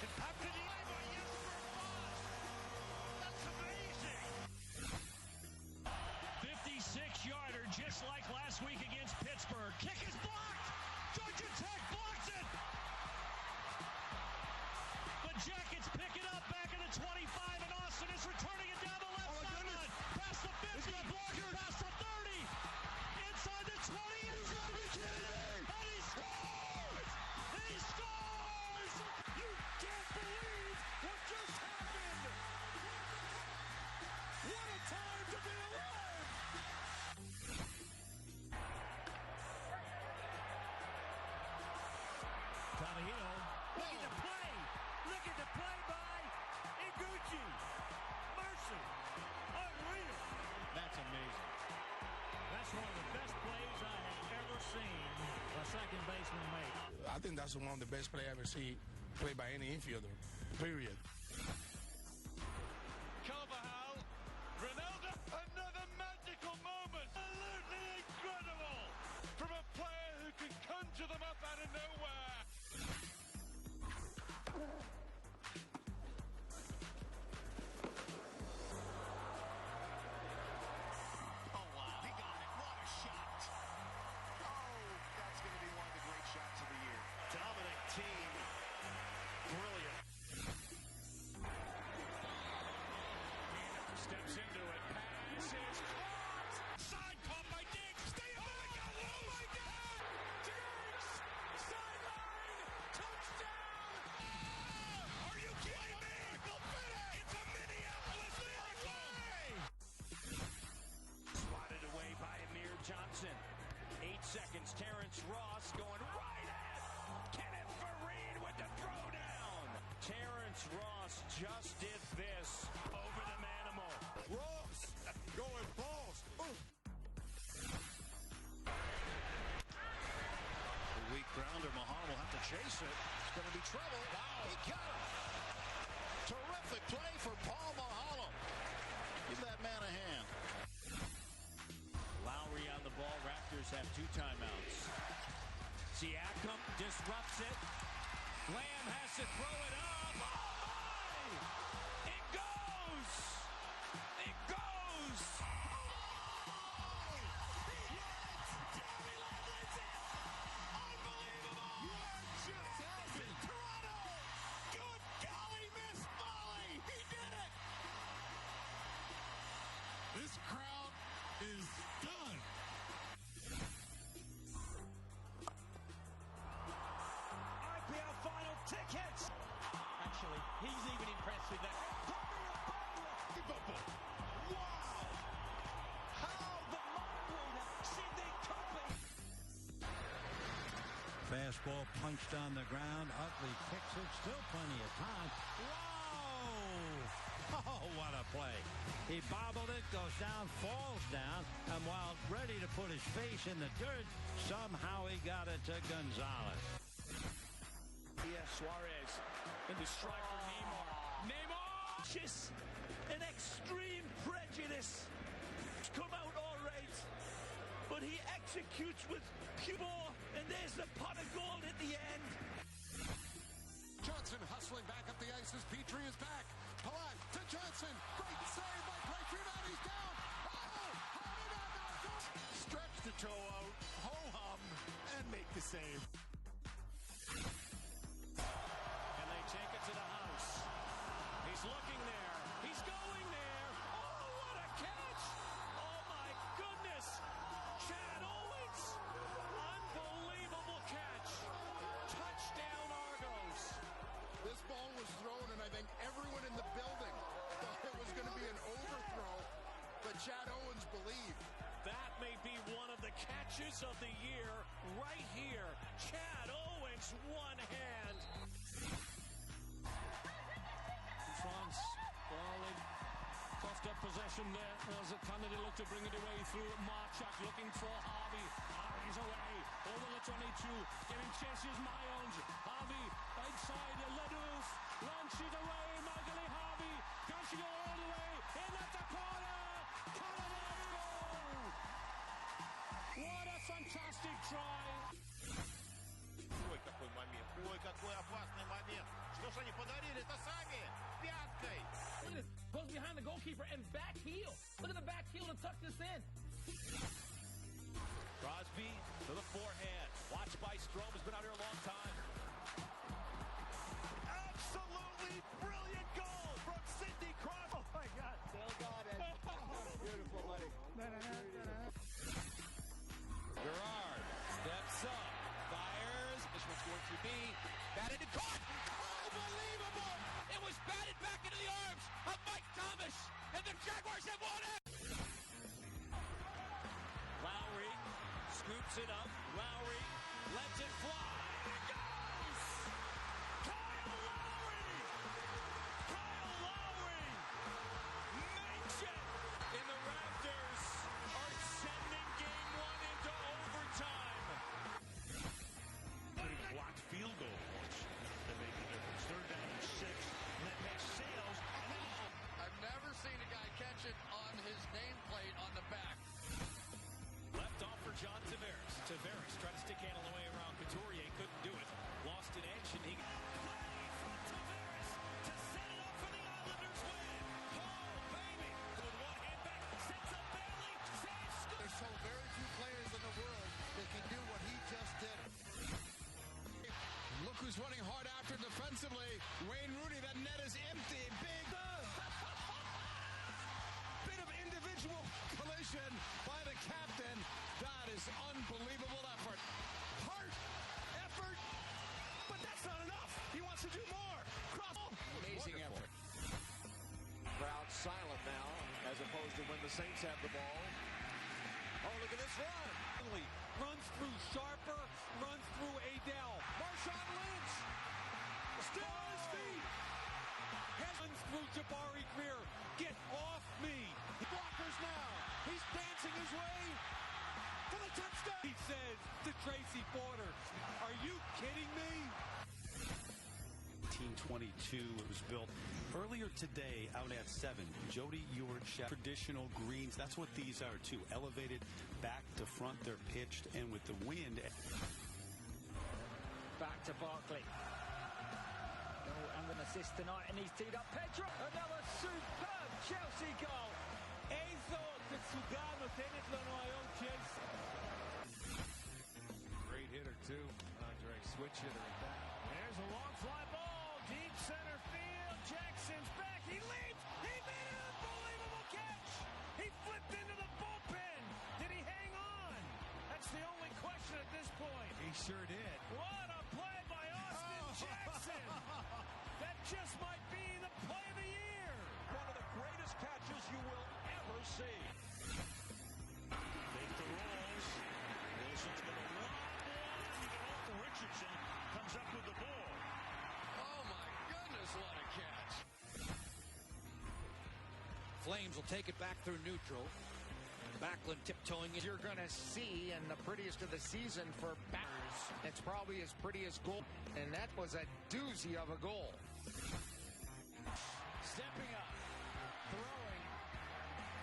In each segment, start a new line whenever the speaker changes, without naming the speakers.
Up to the end. Yes, for a that's amazing. 56-yarder, just like last week against Pittsburgh. Kick is blocked. Georgia Tech blocks it. The Jackets pick it up back at the 25, and Austin is returning it down the left sideline. Past the 50, past the 30, inside the 20. And he scores! He scores! You can't believe what just happened! What a time to be alive! Tadahito, look at the play! Look at the play by Iguchi! Mercy! Unreal! That's amazing. That's one of the best plays I have ever seen a second baseman make.
I think that's one of the best plays I ever see played by any infielder, period.
Carvajal, Ronaldo, another magical moment. Absolutely incredible from a player who can conjure them up out of nowhere.
Oh, wow. He got it. What a shot. Oh, that's going to be one of the great shots of the year.
Dominant team. Brilliant. Steps into it. Pass is caught. Side caught by Diggs. Stay up. Oh, my God. Diggs. Sideline. Touchdown. Oh, are you kidding me? It's a Minneapolis miracle. Swatted away by Amir Johnson. 8 seconds. Terrence Ross going right at Kenneth Fareed with the throwdown. Terrence Ross just did this over the Manimal.
Ross going balls.
The weak grounder, Mahal will have to chase it. It's going to be trouble. Wow. He got him. Terrific play for Paul Mahalo. Give that man a hand.
Lowry on the ball. Raptors have 2 timeouts. Siakam disrupts it. Lamb has to throw it up. Oh, my! It goes! It goes! Oh! He hit it! Jeremy Lamb it! Unbelievable!
What just happened?
Toronto! Good golly, Miss Molly! He did it!
This crowd is done.
IPL final tickets! Actually, he's even impressed with that. Wow! How the mind-reader, Sidney Copley!
Fastball punched on the ground. Utley kicks it. Still plenty of time. Whoa! Oh, what a play. He bobbled it, goes down, falls down, and while ready to put his face in the dirt, somehow he got it to Gonzalez.
Yeah, Suarez into strike for Neymar. Neymar! Just an extreme prejudice. Come out all right, but he executes with pure, and there's the pot of gold at the end.
Johnson hustling back up the ice as Petrie is back. Palat to Johnson. Great save by Clayton. He's down. Oh, how did that not go? Stretch the toe out, ho-hum, and make the save.
And they take it to the house. He's looking there. He's going there. Oh, what a catch! Oh, my goodness! Chad Owens! Unbelievable catch! Touchdown, Argos!
This ball was thrown, and I think everyone in the building thought it was going to be an overthrow, but Chad Owens believed.
That may be one of the catches of the year right here. Chad Owens, one hand. France, well, they coughed up possession there as Kennedy looked to bring it away through Marchak, looking for Harvey. Harvey's away, over the 22, getting chases Mayons. Harvey, outside, Ledouf, launches away, Magali Harvey, can she go all the way, in at the corner, Canada goal! What a fantastic try!
Foi, capô, mas minha
Ой, какой опасный момент. Что ж они подарили это сами? Пяткой.
Goes behind the goalkeeper and back heel. Look at the back heel to tuck this in.
Crosby to the forehand. Watched by Strome, has been out here a long time. Absolutely brilliant goal from Sidney Crosby. Oh my God.
Still got it. Beautiful, buddy.
Gerard steps up, fires. This one's going to be batted and caught. Unbelievable! It was batted back into the arms of Mike Thomas, and the Jaguars have won it. Lowry scoops it up. Lowry lets it fly. It goes! Kyle Lowry! Kyle Lowry makes it! And the Raptors are sending game one into overtime. Blocked field goals that make a difference. Third down and 6. And that pass sails.
I've never seen a guy catch it on his nameplate on the back.
Left off for John Tavares. Tavares tried to stick handle away around Couturier. Couldn't do it. Lost in edge. And he play from Tavares to set it up for the Islanders win. Oh, baby. With one hand back. Sets up Bailey. Saves.
There's so very few players in the world that can do what he just did.
Look who's running hard after defensively. Wayne Rooney, that net is empty. Big bit of individual collision by the captain. That is unbelievable effort. Heart, effort, but that's not enough. He wants to do more. Amazing effort.
Crowd silent now, as opposed to when the Saints have the ball. Oh, look at this run.
Runs through Sharper. Runs through Adele.
Marshawn Lynch.
Still on his feet. Runs through Jabari Greer. Get off me.
Blockers now. He's dancing his way to the touchdown.
He says to Tracy Porter, are you kidding me?
1922. It was built earlier today out at 7. Jody Ewart, traditional greens. That's what these are too. Elevated back to front. They're pitched, and with the wind.
Back to Barkley. Oh, and an assist tonight, and he's teed up Pedro. Another superb Chelsea goal.
Ezo Tetsuga נותנת לנו היום צ'לסי.
Great hitter, too. Andre, switch hitter at that.
There's a long fly ball. Deep center field. Jackson's back. He leaps. He made an unbelievable catch. He flipped into the bullpen. Did he hang on? That's the only question at this point.
He sure did.
What a play by Austin Jackson. That just might be the play of the year.
One of the greatest catches you will ever see. Make the rolls. Wilson's going to run one. Richardson comes up with the ball.
Oh my goodness, what a catch.
Flames will take it back through neutral. Backlund tiptoeing.
You're going to see in the prettiest of the season for batters. It's probably as pretty as goal. And that was a doozy of a goal.
Stepping up. Throwing.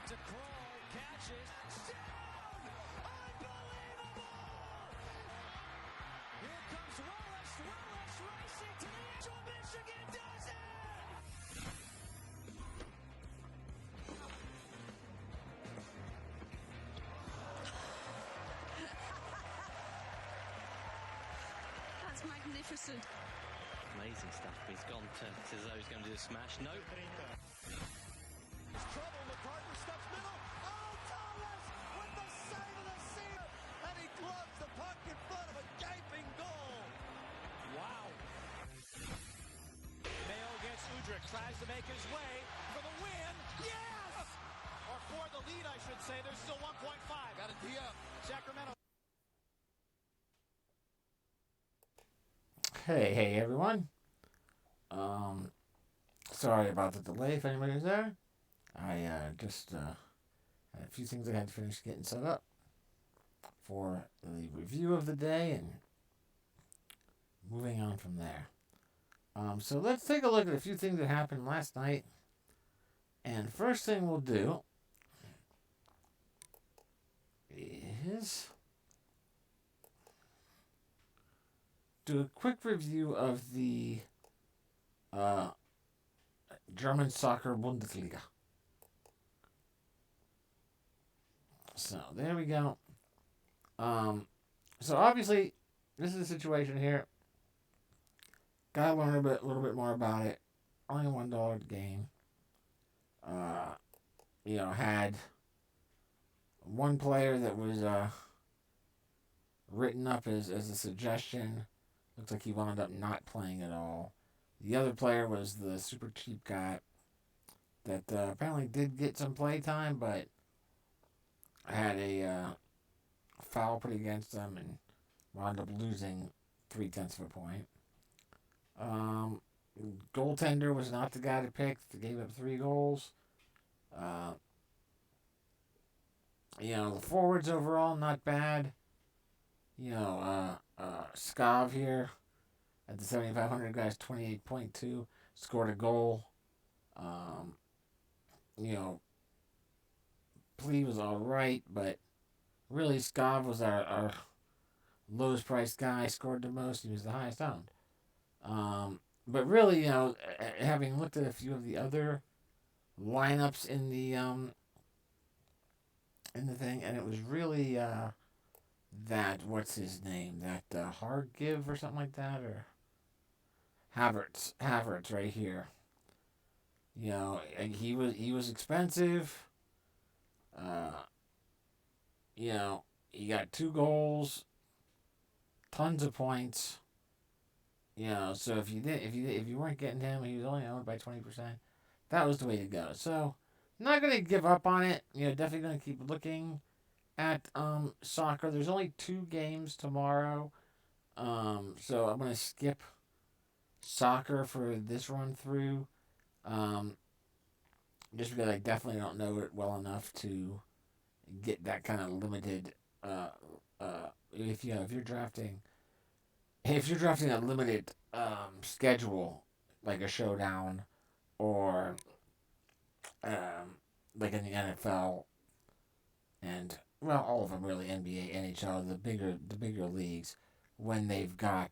To Kroll. Catches. Down! Unbelievable! Here comes Willis. Willis racing to the edge of Michigan. Does it!
That's magnificent.
Amazing stuff. He's gone to Tizo's going to do a smash. No.
There's trouble. McCartney steps middle. Oh, Thomas with the save of the season. And he gloves the puck in front of a gaping goal.
Wow. Mayo against Udrich. Tries to make his way for the win. Yes! Or for the lead, I should say. There's still 1.5.
Got a tee up.
Sacramento.
Hey everyone. Sorry about the delay if anybody was there. I just had a few things I had to finish getting set up for the review of the day and moving on from there. So let's take a look at a few things that happened last night. And first thing we'll do is do a quick review of the German Soccer Bundesliga. So there we go. So obviously, this is a situation here. Gotta learn a little bit more about it. Only $1 game. Had one player that was written up as a suggestion. Looks like he wound up not playing at all. The other player was the super cheap guy that apparently did get some play time, but had a foul put against him and wound up losing 0.3 of a point. Goaltender was not the guy to pick. They gave up 3 goals. The forwards overall, not bad. Skav here at the 7,500 guys, 28.2, scored a goal. Plea was all right, but really Skav was our lowest priced guy, scored the most. He was the highest owned. But really, having looked at a few of the other lineups in the thing, and it was really that, what's his name, that Hargiv or something like that, or Havertz right here. He was expensive. He got 2 goals, tons of points. So if you weren't getting him, he was only owned by 20%. That was the way to go. So, not gonna give up on it. Definitely gonna keep looking at soccer. There's only 2 games tomorrow, so I'm gonna skip soccer for this run through. Just because I definitely don't know it well enough to get that kind of limited. If you're drafting a limited schedule, like a showdown, or like in the NFL, and all of them really, NBA, NHL, the bigger leagues, when they've got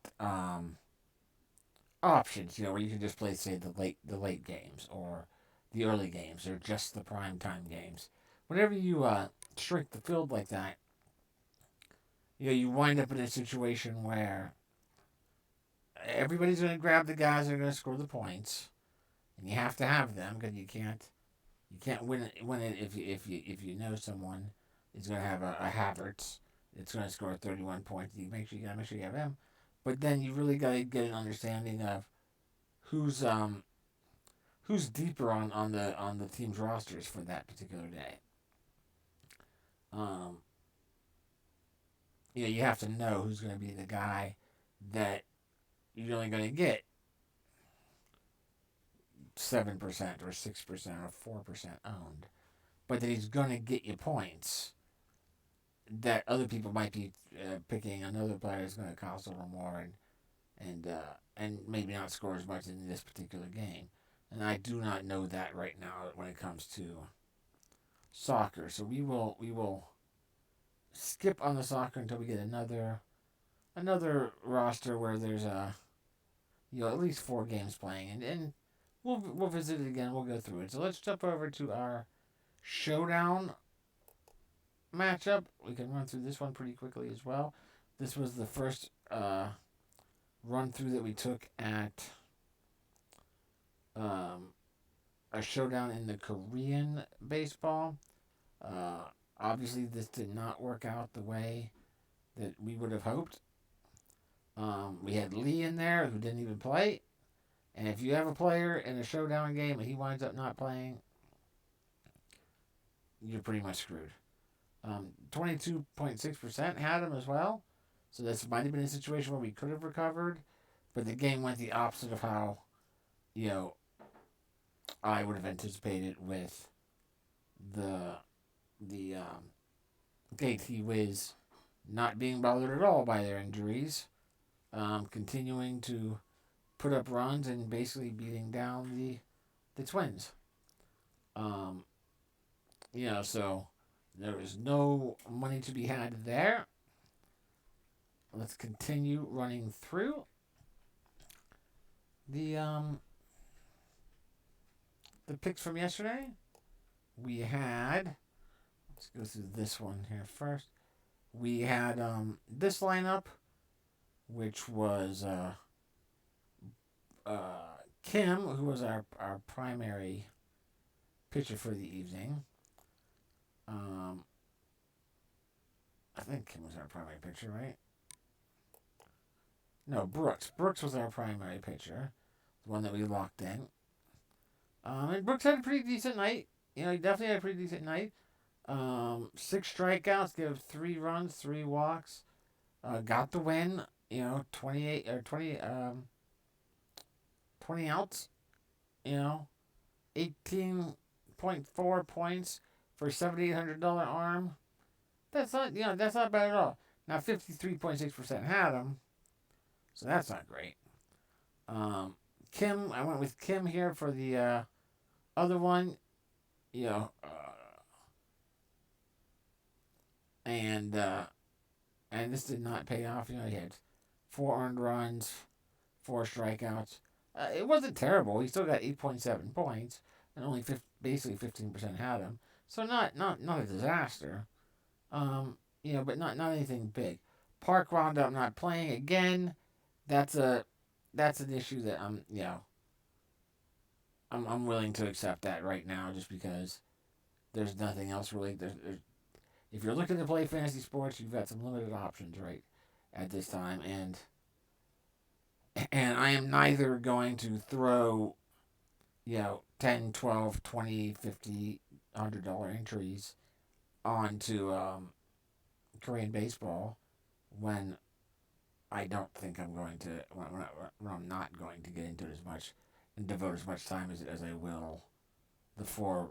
options, where you can just play, say, the late games or the early games or just the prime time games. Whenever you shrink the field like that, you wind up in a situation where everybody's going to grab the guys that are going to score the points, and you have to have them because you can't win it if you know someone is going to have a Havertz that's going to score 31 points. You gotta make sure you have him, but then you really got to get an understanding of who's deeper on the team's rosters for that particular day. You have to know who's going to be the guy that you're only going to get 7% or 6% or 4% owned, but that he's going to get you points that other people might be picking. Another player is going to cost a little more and maybe not score as much in this particular game. And I do not know that right now when it comes to soccer. So we will skip on the soccer until we get another roster where there's at least 4 games playing, and we'll visit it again. We'll go through it. So let's jump over to our showdown matchup. We can run through this one pretty quickly as well. This was the first run through that we took at a showdown in the Korean baseball. Obviously, this did not work out the way that we would have hoped. We had Lee in there who didn't even play. And if you have a player in a showdown game and he winds up not playing, you're pretty much screwed. 22.6% had him as well. So this might have been a situation where we could have recovered. But the game went the opposite of how, I would have anticipated with the KT Wiz not being bothered at all by their injuries. Continuing to put up runs and basically beating down the Twins. So there was no money to be had there. let's continue running through the picks from yesterday. We had, let's go through this one here first. We had this lineup, which was Kim, who was our primary pitcher for the evening. I think Kim was our primary pitcher, right? No, Brooks. Brooks was our primary pitcher, the one that we locked in. And Brooks had a pretty decent night. He definitely had a pretty decent night. 6 strikeouts, gave 3 runs, 3 walks. Got the win. 20 outs. 18.4 points for $7,800 arm. That's not bad at all. Now 53.6% had him, so that's not great. Kim, I went with Kim here for the other one, and this did not pay off. He had 4 earned runs, 4 strikeouts. It wasn't terrible. He still got 8.7 points, and only basically 15% had him. So not a disaster. But not anything big. Park wound up not playing again. That's an issue that I'm willing to accept that right now, just because there's nothing else really. If you're looking to play fantasy sports, you've got some limited options right at this time, and I am neither going to throw, $10, $12, $20, $50, $100 entries onto Korean baseball when I don't think I'm going to, when I'm not going to get into it as much and devote as much time as I will the 4,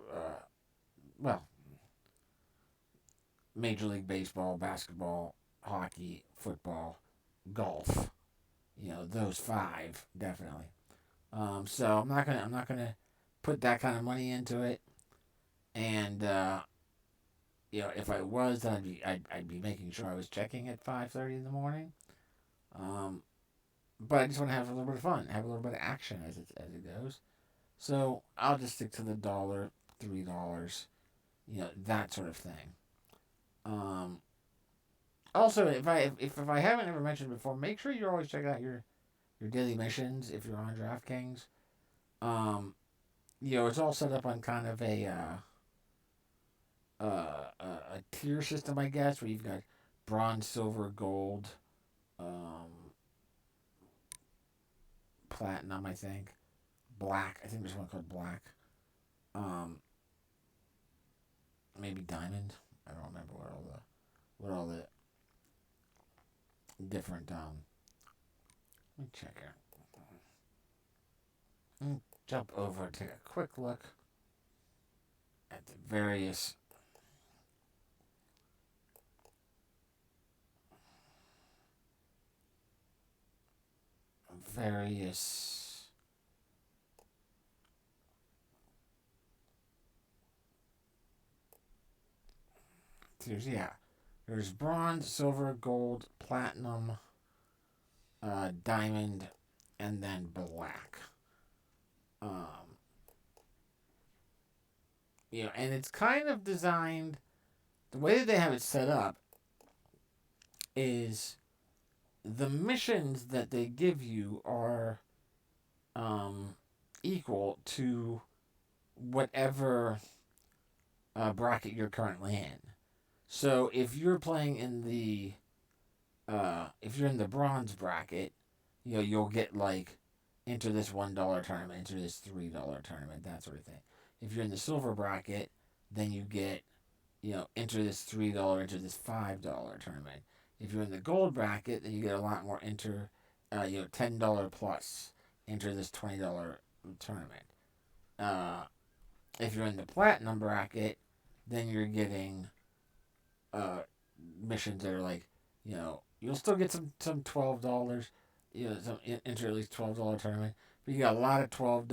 Major League Baseball, basketball, hockey, football, golf. Those 5 definitely. So I'm not gonna put that kind of money into it, and if I was, then I'd be making sure I was checking at 5:30 in the morning. But I just want to have a little bit of fun, have a little bit of action as it goes. So I'll just stick to the $1, $3, that sort of thing. Also, if I haven't ever mentioned before, make sure you're always checking out your daily missions if you're on DraftKings. It's all set up on kind of a tier system, I guess, where you've got bronze, silver, gold, platinum, I think, black. I think there's one called black. Maybe diamond. I don't remember what all the different. Let me check here. Jump over, take a quick look at the various tiers. Yeah, there's bronze, silver, gold, platinum, diamond, and then black. And it's kind of designed, the way that they have it set up is the missions that they give you are equal to whatever bracket you're currently in. So if you're playing in the if you're in the bronze bracket, you'll get like enter this $1 tournament, enter this $3 tournament, that sort of thing. If you're in the silver bracket, then you get, enter this $3, enter this $5 tournament. If you're in the gold bracket, then you get a lot more, enter, $10 plus, enter this $20 tournament. If you're in the platinum bracket, then you're getting missions that are like, you'll still get some $12, enter at least $12 tournament, but you got a lot of $12,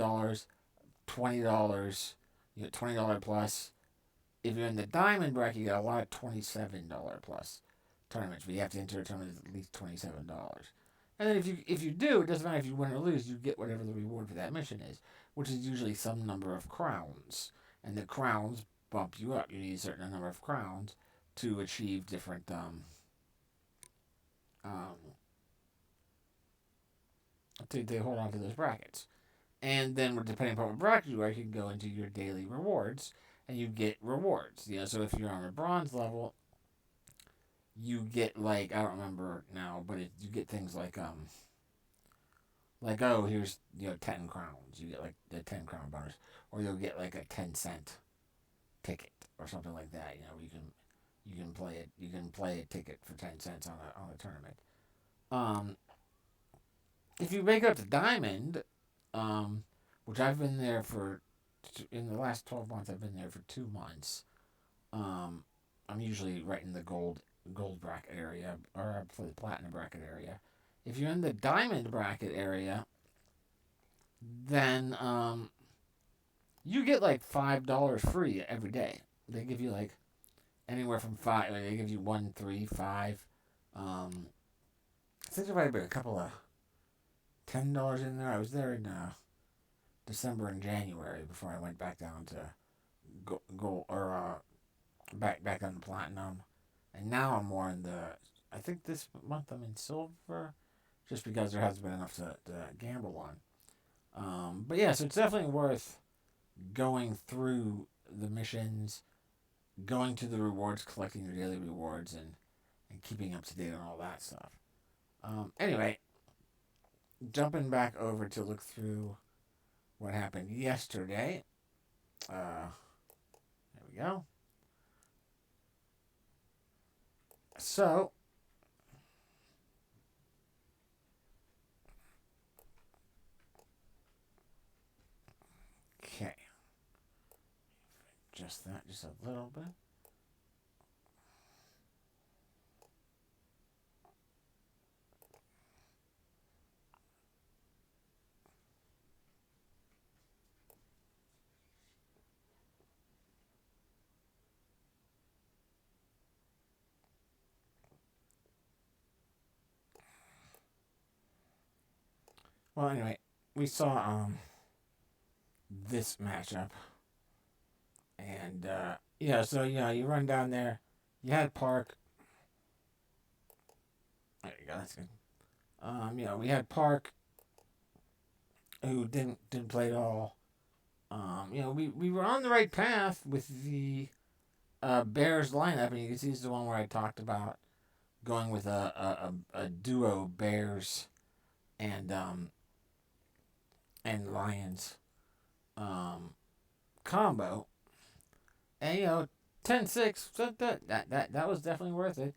$20, $20 plus. If you're in the diamond bracket, you got a lot of $27 plus tournaments, but you have to enter a tournament at least $27. And then if you do, it doesn't matter if you win or lose, you get whatever the reward for that mission is, which is usually some number of crowns. And the crowns bump you up. You need a certain number of crowns to achieve different to hold on to those brackets. And then depending upon what bracket you are, you can go into your daily rewards and you get rewards. So if you're on a bronze level, you get I don't remember now, but you get things like here's 10 crowns. You get the 10 crown bonus, or you'll get a 10-cent ticket or something like that. You can play it. You can play a ticket for 10 cents on a tournament. If you make it up to diamond, which I've been there in the last 12 months, I've been there for 2 months. I'm usually right in the gold bracket area, or for the platinum bracket area. If you're in the diamond bracket area, then you get $5 free every day. They give you anywhere from 5. They give you 1, 3, 5. I think there might have been a couple of $10 in there. I was there in December and January before I went back down to gold, or back down to platinum. And now I'm more in I think this month I'm in silver, just because there hasn't been enough to gamble on. But yeah, so it's definitely worth going through the missions, going to the rewards, collecting your daily rewards, and keeping up to date on all that stuff. Anyway, jumping back over to look through what happened yesterday. There we go. So, okay. Just that, just a little bit. Well, anyway, we saw this matchup, and so you run down there. You had Park. There you go. That's good. We had Park, who didn't play at all. We were on the right path with the Bears lineup, and you can see this is the one where I talked about going with a duo Bears and Lions combo. And 10-6, that was definitely worth it.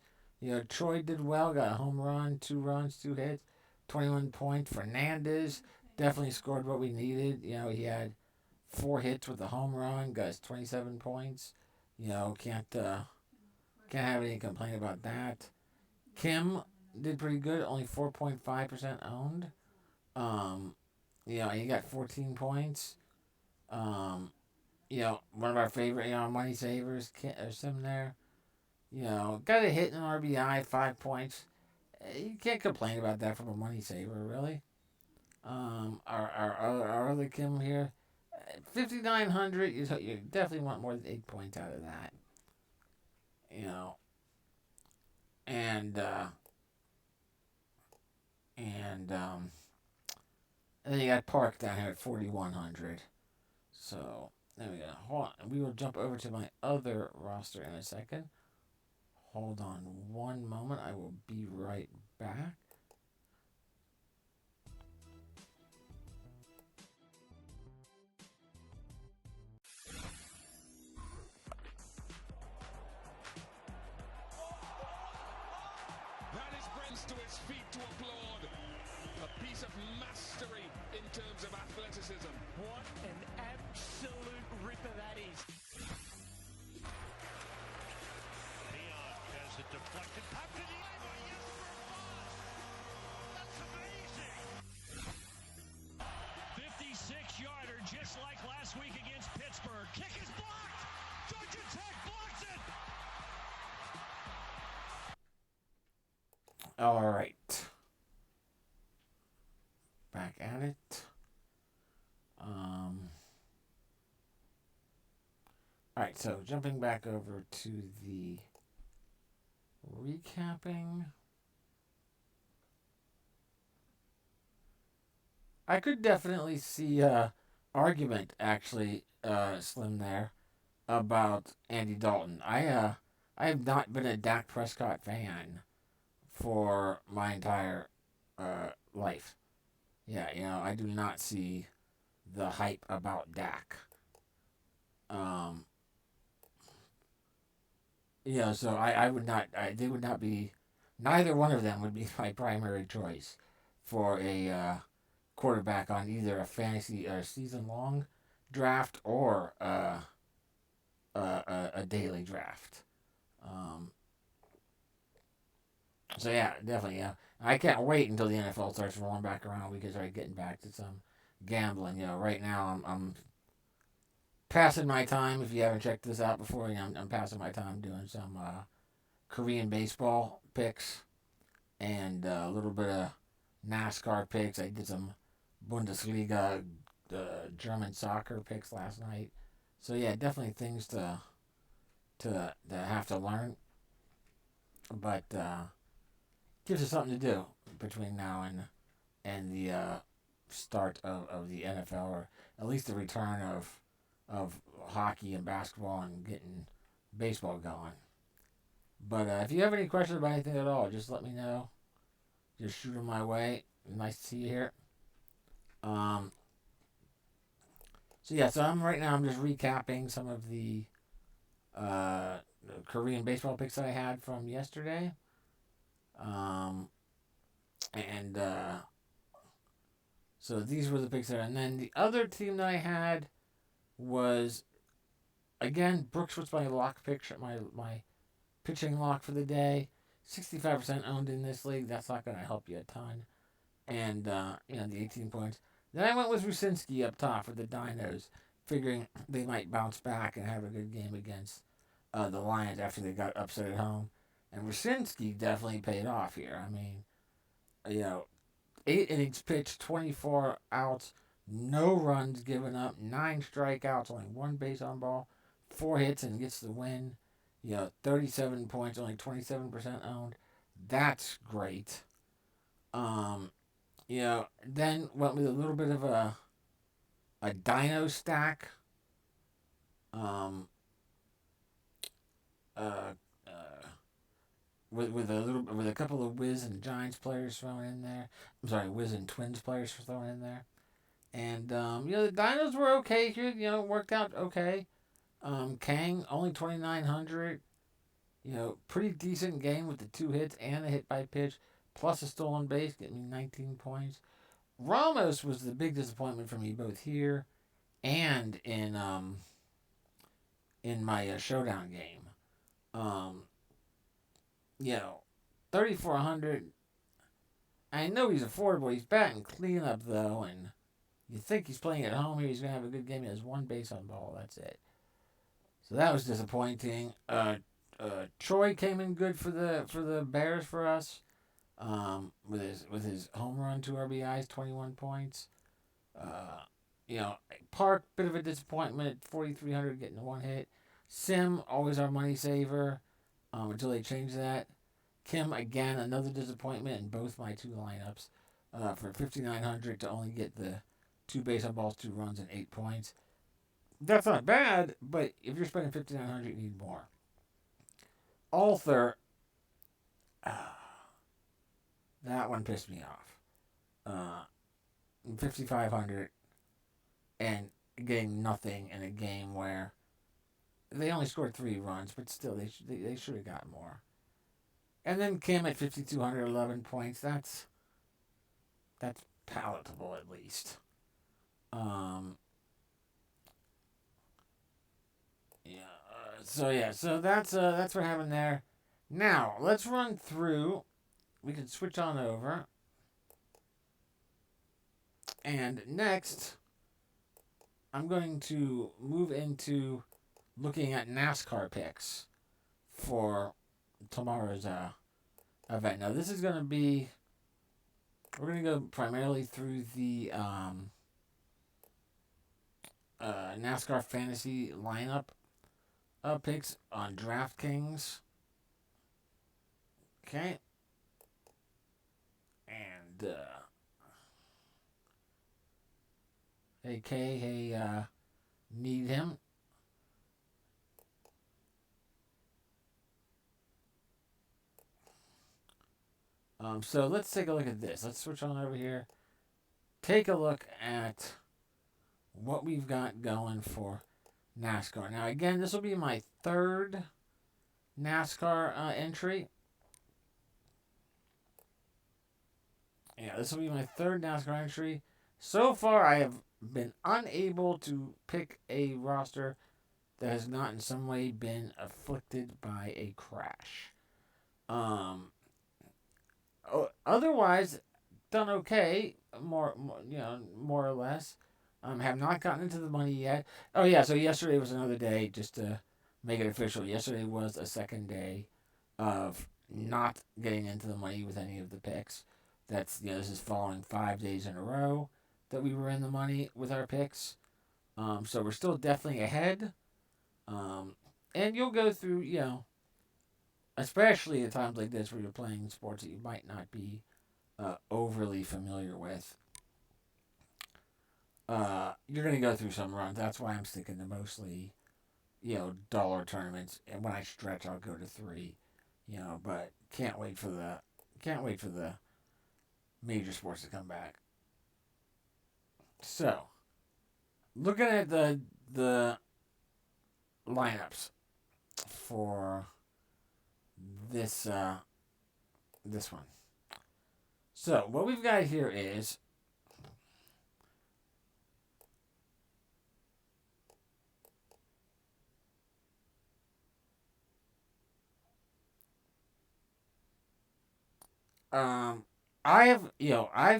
Troy did well, got a home run, 2 runs, 2 hits, 21 points. Fernandez definitely scored what we needed. He had 4 hits with a home run, got his 27 points. Can't have any complaint about that. Kim did pretty good, only 4.5% owned. He got 14 points. One of our favorite, money savers, Sim there. Got a hit in an RBI, 5 points. You can't complain about that from a money saver, really. Our other Kim here, 5,900. You definitely want more than 8 points out of that. And then you got Park down here at 4,100. So there we go. Hold on. We will jump over to my other roster in a second. Hold on one moment. I will be right back.
That is brings to his feet to applaud. A piece of mastery in terms of athleticism.
What an absolute ripper that is.
Leon has it deflected. Up to the eye. Yes, for a pass. That's amazing. 56-yarder, just like last week against Pittsburgh. Kick is blocked. Georgia Tech blocks it.
All right. Back at it. All right, so jumping back over to the recapping. I could definitely see argument actually, Slim, there about Andy Dalton. I have not been a Dak Prescott fan for my entire life. Yeah, I do not see the hype about Dak. So I would not. They would not be. Neither one of them would be my primary choice for a quarterback on either a fantasy or season long draft or a daily draft. So yeah, definitely, yeah. I can't wait until the NFL starts rolling back around. We can start getting back to some gambling. Right now I'm passing my time. If you haven't checked this out before, I'm passing my time doing some Korean baseball picks and a little bit of NASCAR picks. I did some Bundesliga, German soccer picks last night. So yeah, definitely things to have to learn, but gives us something to do between now and the start of the NFL, or at least the return of hockey and basketball and getting baseball going. But if you have any questions about anything at all, just let me know. Just shoot them my way. Nice to see you here. So I'm just recapping some of the Korean baseball picks that I had from yesterday. So these were the picks there. And then the other team that I had was, again, Brooks was my lock pick, my pitching lock for the day. 65% owned in this league. That's not going to help you a ton. And, the 18 points. Then I went with Rusinski up top for the Dinos, figuring they might bounce back and have a good game against the Lions after they got upset at home. And Rusinski definitely paid off here. I mean, 8 innings pitched, 24 outs, no runs given up, 9 strikeouts, only 1 base on ball, 4 hits, and gets the win. 37 points, only 27% owned. That's great. Then went with a little bit of a dino stack. With a couple of Wiz and Giants players thrown in there. I'm sorry, Wiz and Twins players thrown in there. And the Dinos were okay here. Worked out okay. Kang only 2,900. Pretty decent game with the 2 hits and a hit by pitch, plus a stolen base, getting me 19 points. Ramos was the big disappointment for me both here and in my showdown game. 3,400. I know he's affordable. He's batting cleanup though, and you think he's playing at home here. He's gonna have a good game. He has 1 base on ball. That's it. So that was disappointing. Troy came in good for the Bears for us. With his home run, 2 RBIs, 21 points. Park, bit of a disappointment, 4,300 getting 1 hit. Sim, always our money saver, until they change that. Kim, again, another disappointment in both my 2 lineups, for 5,900 to only get the 2 base on balls, 2 runs, and 8 points. That's not bad, but if you're spending 5,900, you need more. Arthur, that one pissed me off. 5,500 and getting nothing in a game where they only scored 3 runs, but still they should have got more. And then Kim at 5,200, 11 points. That's palatable at least. So that's what happened there. Now let's run through. We can switch on over. And next, I'm going to move into looking at NASCAR picks for tomorrow's event. Now, this is going to be... We're going to go primarily through the NASCAR Fantasy lineup picks on DraftKings. Okay. And, hey, Kay, hey, need him. So let's take a look at this. Let's switch on over here. Take a look at what we've got going for NASCAR. Now, again, this will be my third NASCAR entry. Yeah, this will be my third NASCAR entry. So far, I have been unable to pick a roster that has not in some way been afflicted by a crash. Otherwise, done okay, more or less. Have not gotten into the money yet. Oh yeah, so yesterday was another day, just to make it official. Yesterday was a second day of not getting into the money with any of the picks. That's, this is following 5 days in a row that we were in the money with our picks. So we're still definitely ahead. And you'll go through, especially at times like this where you're playing sports that you might not be overly familiar with. You're going to go through some runs. That's why I'm sticking to mostly, dollar tournaments. And when I stretch, I'll go to 3. But can't wait for the major sports to come back. So, looking at the lineups for this one. So, what we've got here is I've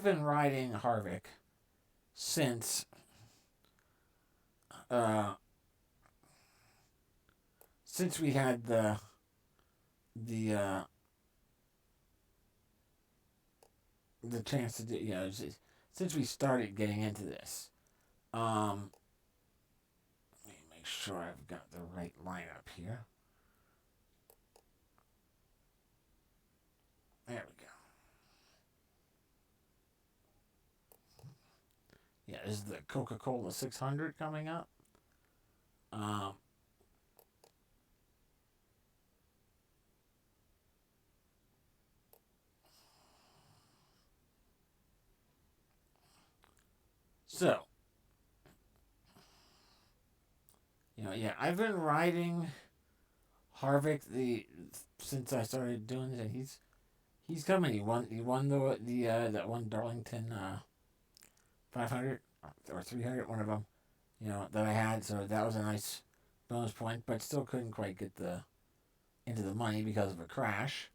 been riding Harvick since we had the chance to do, since we started getting into this. Let me make sure I've got the right lineup here. There we go. Yeah, this is the Coca-Cola 600 coming up. So, I've been riding Harvick since I started doing it, and he's coming. He won the that one Darlington 500 or 300, one of them, that I had. So that was a nice bonus point, but still couldn't quite get into the money because of a crash.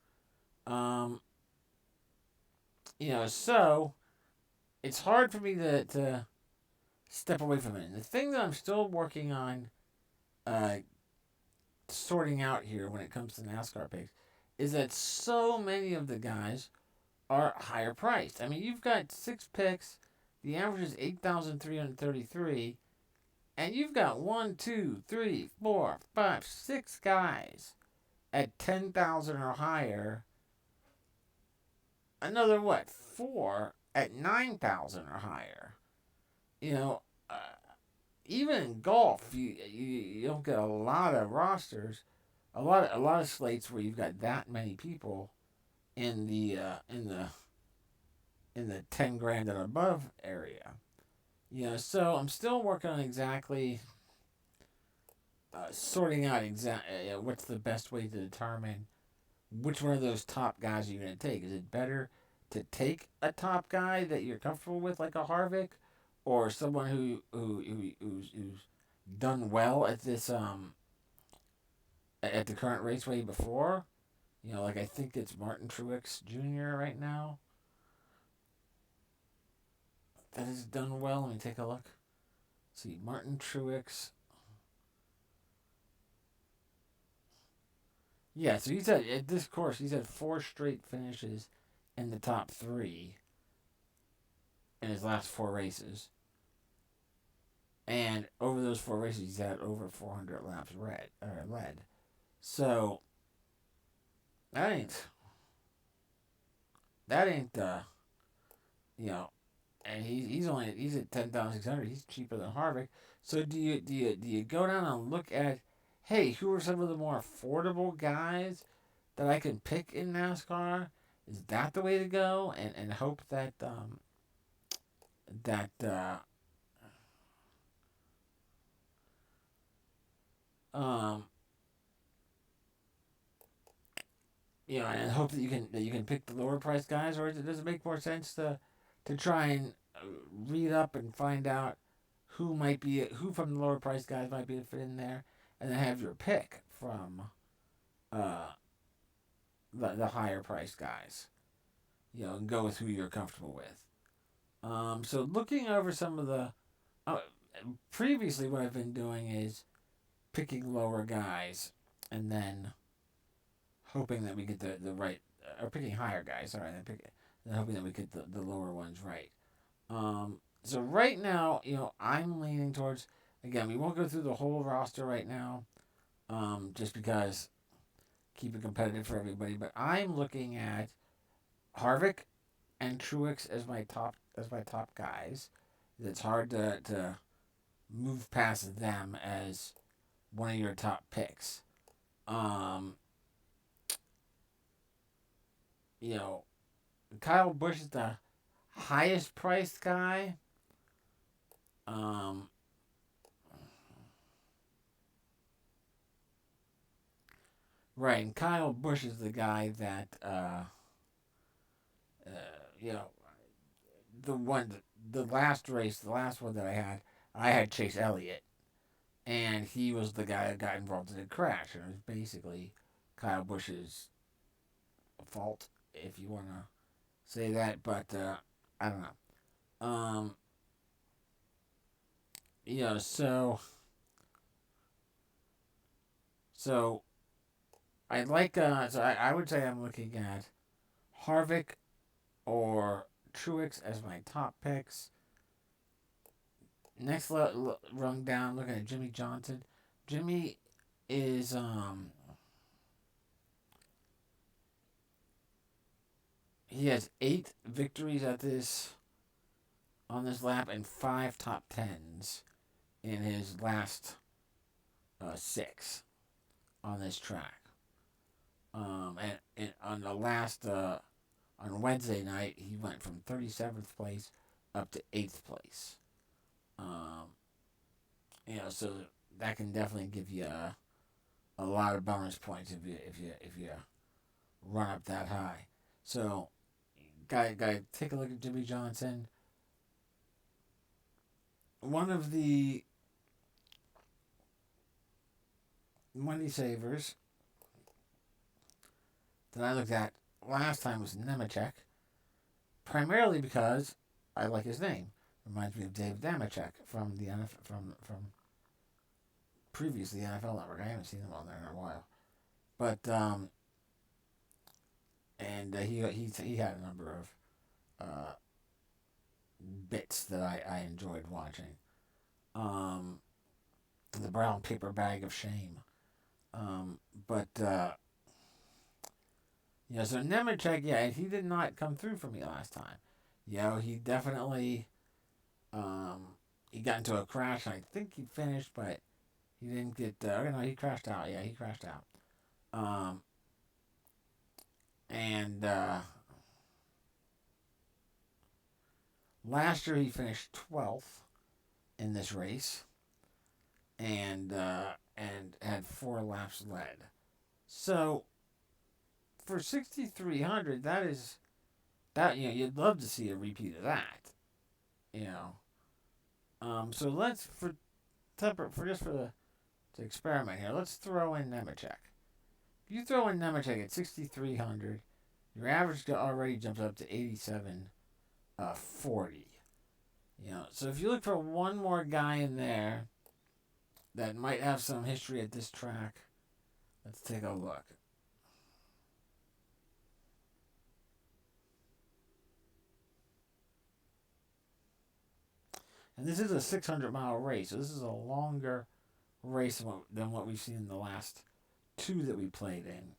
So it's hard for me to step away from it. And the thing that I'm still working on sorting out here when it comes to NASCAR picks is that so many of the guys are higher priced. I mean, you've got 6 picks, the average is 8,333, and you've got 1, 2, 3, 4, 5, 6 guys at 10,000 or higher. Another 4 at 9,000 or higher. Even in golf, you don't get a lot of rosters, a lot of slates where you've got that many people in the 10 grand and above area. So I'm still working on exactly sorting out what's the best way to determine which one of those top guys you're going to take. Is it better to take a top guy that you're comfortable with, like a Harvick, or someone who's done well at this at the current raceway before? Like I think it's Martin Truex Jr. right now that has done well. Let me take a look. Let's see, Martin Truex. Yeah, so he's had, at this course, he's had 4 straight finishes in the top 3 in his last 4 races. And over those 4 races, he's had over 400 laps led. So, that ain't, you know, and he's at 10,600. He's cheaper than Harvick. So do you go down and look at, hey, who are some of the more affordable guys that I can pick in NASCAR? Is that the way to go? And hope that that and hope that you can pick the lower price guys, or does it make more sense to try and read up and find out who from the lower price guys might be to fit in there, and then have your pick from the higher price guys, and go with who you're comfortable with. So looking over some of the previously, what I've been doing is picking lower guys and then hoping that we get the right, or picking higher guys, sorry, then hoping that we get the lower ones right. So right now, I'm leaning towards, again, we won't go through the whole roster right now, just because keep it competitive for everybody, but I'm looking at Harvick and Truex as my top guys. It's hard to move past them as one of your top picks. Kyle Busch is the highest priced guy. Right, and Kyle Busch is the guy that the last one that I had Chase Elliott, and he was the guy that got involved in the crash, and it was basically Kyle Busch's fault, if you want to say that, but I don't know. So I like I would say I'm looking at Harvick or Truex as my top picks. Next rung down, looking at Jimmy Johnson. Jimmy is he has 8 victories on this lap and 5 top 10s in his last 6 on this track. And on the last on Wednesday night, he went from 37th place up to 8th place. So that can definitely give you a lot of bonus points if you run up that high. So, gotta take a look at Jimmy Johnson. One of the money savers that I looked at last time was Nemechek, primarily because I like his name. Reminds me of Dave Damashek from the NFL, from previously NFL Network. I haven't seen him on there in a while, but and he had a number of bits that I enjoyed watching. The brown paper bag of shame, so Nemechek, he did not come through for me last time. He definitely he got into a crash. I think he finished, but he didn't get. He crashed out. Yeah, he crashed out. And last year he finished 12th in this race, and had 4 laps led. So for 6,300, you'd love to see a repeat of that. So let's to experiment here, let's throw in Nemechek. If you throw in Nemechek at 6,300, your average already jumps up to 87.40. So if you look for one more guy in there that might have some history at this track, let's take a look. And this is a 600-mile race, so this is a longer race than what we've seen in the last two that we played in.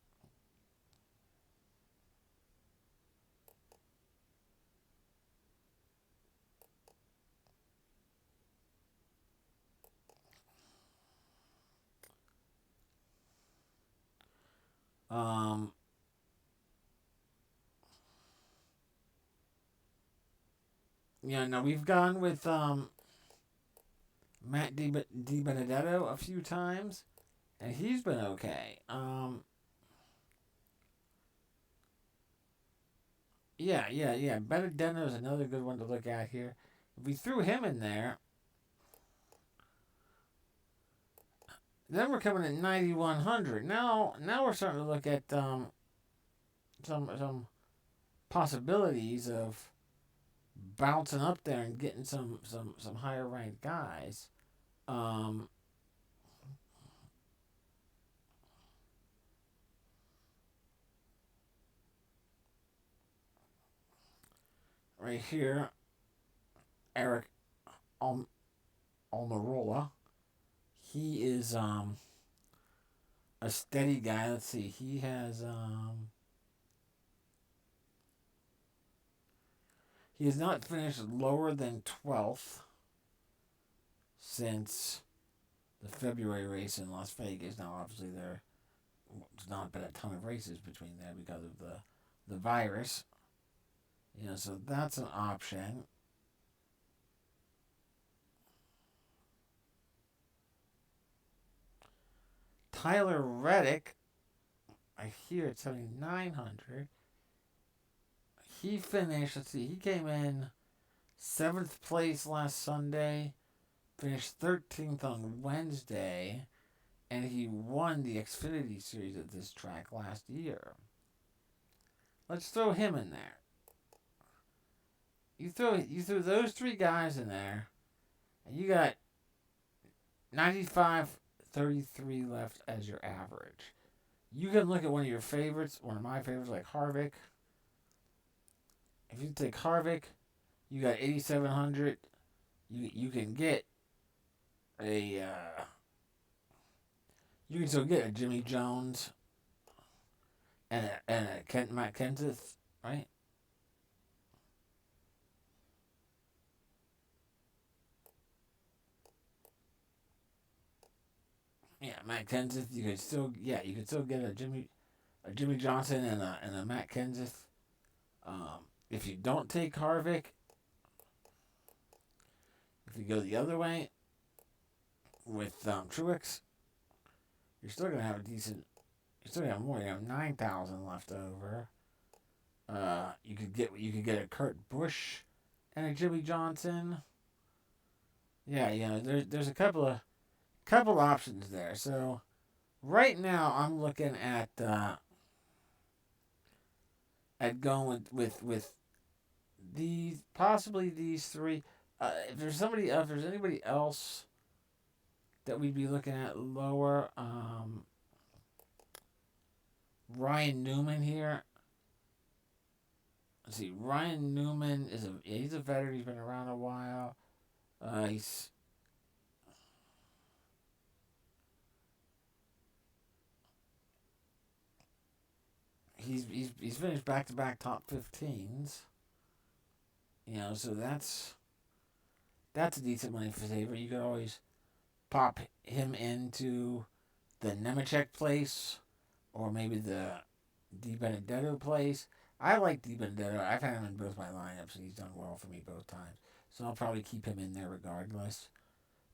Yeah, no, we've gone with Matt Benedetto a few times, and he's been okay. Yeah. Benedetto is another good one to look at here. If we threw him in there, then we're coming at 9,100. Now we're starting to look at some possibilities of bouncing up there and getting some higher ranked guys. Right here, Eric Almirola. He is a steady guy. Let's see. He has not finished lower than 12th since the February race in Las Vegas. Now, obviously, there's not been a ton of races between there because of the virus. So that's an option. Tyler Reddick, I hear it's 7,900. He finished, let's see, he came in 7th place last Sunday, finished 13th on Wednesday, and he won the Xfinity Series at this track last year. Let's throw him in there. You threw those three guys in there, and you got 95.33 left as your average. You can look at one of your favorites, one of my favorites, like Harvick. If you take Harvick, you got 8,700. You can get you can still get a Jimmy Jones and a Matt Kenseth, right? Yeah, Matt Kenseth. You could still get a Jimmy Johnson and a Matt Kenseth. If you don't take Harvick, if you go the other way with Truex, you're still gonna have a decent. You still have more. You have 9,000 left over. You could get a Kurt Busch and a Jimmy Johnson. Yeah, there's a couple options there. So right now I'm looking at going with these, possibly these three. If there's anybody else that we'd be looking at lower, Ryan Newman here. Let's see, Ryan Newman he's a veteran. He's been around a while. He's finished back-to-back top 15s. So that's a decent money for saver. You could always pop him into the Nemechek place, or maybe the DiBenedetto place. I like DiBenedetto. I've had him in both my lineups, and he's done well for me both times. So I'll probably keep him in there regardless.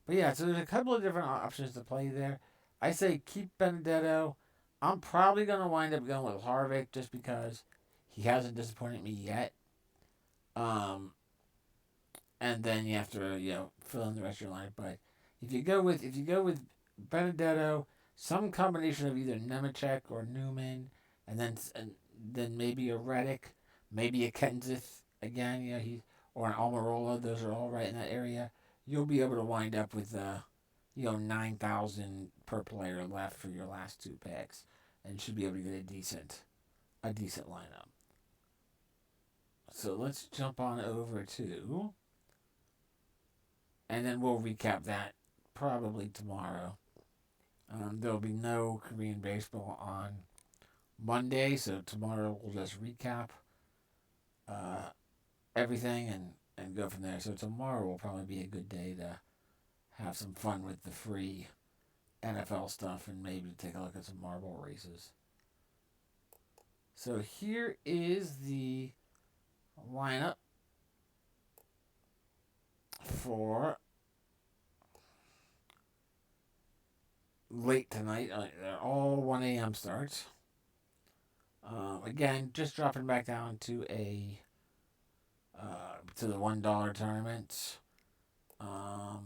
But yeah, so there's a couple of different options to play there. I say keep Benedetto. I'm probably going to wind up going with Harvick just because he hasn't disappointed me yet. And then you have to fill in the rest of your lineup. But if you go with Benedetto, some combination of either Nemechek or Newman, and then maybe a Reddick, maybe a Kenseth again, or an Almirola. Those are all right in that area. You'll be able to wind up with 9,000 per player left for your last two picks, and should be able to get a decent lineup. So let's jump on over to And then we'll recap that probably tomorrow. There'll be no Korean baseball on Monday, so tomorrow we'll just recap everything and go from there. So tomorrow will probably be a good day to have some fun with the free NFL stuff and maybe take a look at some marble races. So here is the lineup for late tonight. They're all 1 a.m. starts. Again, just dropping back down to to the $1 tournaments. I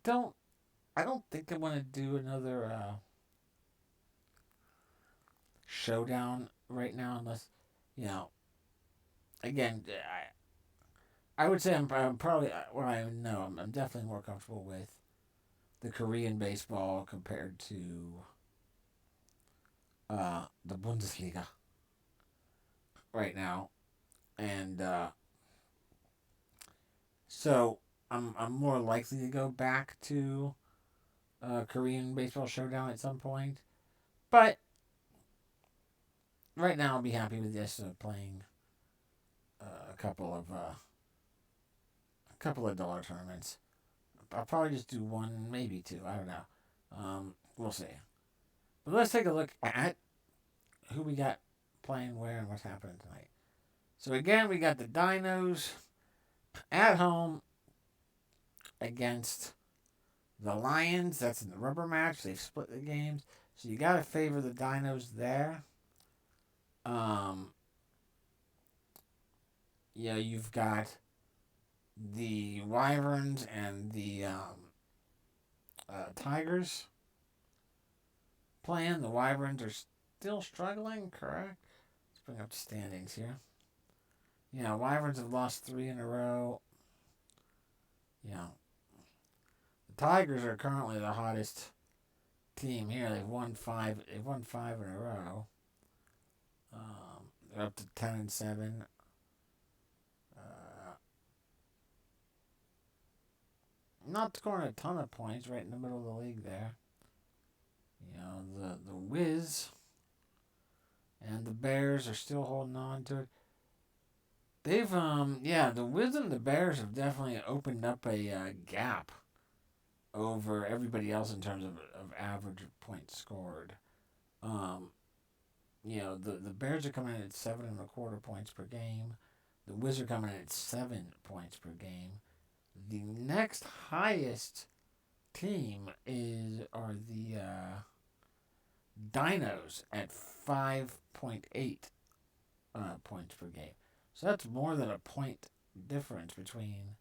don't think I want to do another showdown right now, unless, again, I would say I'm probably, well, I know I'm definitely more comfortable with the Korean baseball compared to the Bundesliga right now, and so I'm more likely to go back to Korean baseball showdown at some point, but right now I'll be happy with just playing a couple of dollar tournaments. I'll probably just do one, maybe two. I don't know. We'll see. But let's take a look at who we got playing where and what's happening tonight. So again, we got the Dinos at home against the Lions. That's in the rubber match. They've split the games. So you got to favor the Dinos there. You've got the Wyverns and the Tigers playing. The Wyverns are still struggling, correct? Let's bring up the standings here. Wyverns have lost 3 in a row. The Tigers are currently the hottest team here. They've won 5 in a row. They're up to 10-7. Not scoring a ton of points, right in the middle of the league there. The Wiz and the Bears are still holding on to it. They've, the Wiz and the Bears have definitely opened up a gap over everybody else in terms of average points scored. The Bears are coming in at 7.25 points per game. The Wiz are coming in at 7 points per game. The next highest team are the Dinos at 5.8 points per game. So that's more than a point difference between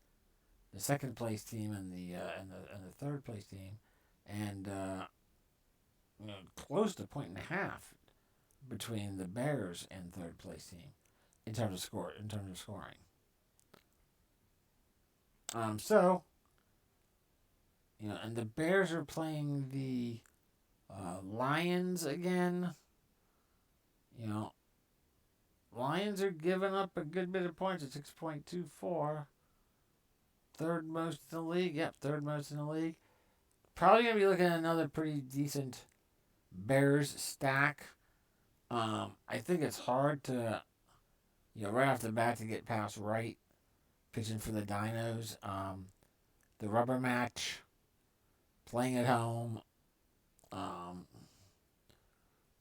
the second place team and the third place team, and close to 1.5 points between the Bears and third place team in terms of scoring. And the Bears are playing the Lions again. Lions are giving up a good bit of points at 6.24. Third most in the league. Yep, third most in the league. Probably going to be looking at another pretty decent Bears stack. I think it's hard to, right off the bat to get past Wright pitching for the Dinos. The rubber match, playing at home,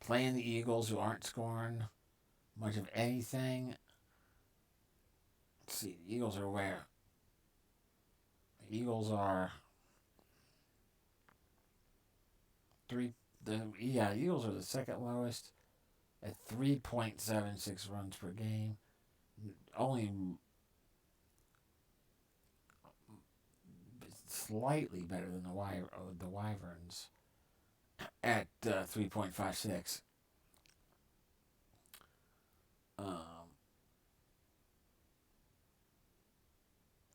playing the Eagles, who aren't scoring much of anything. Let's see, the Eagles are where? The Eagles are Eagles are the second lowest at 3.76 runs per game. Only slightly better than the Wyverns at 3.56.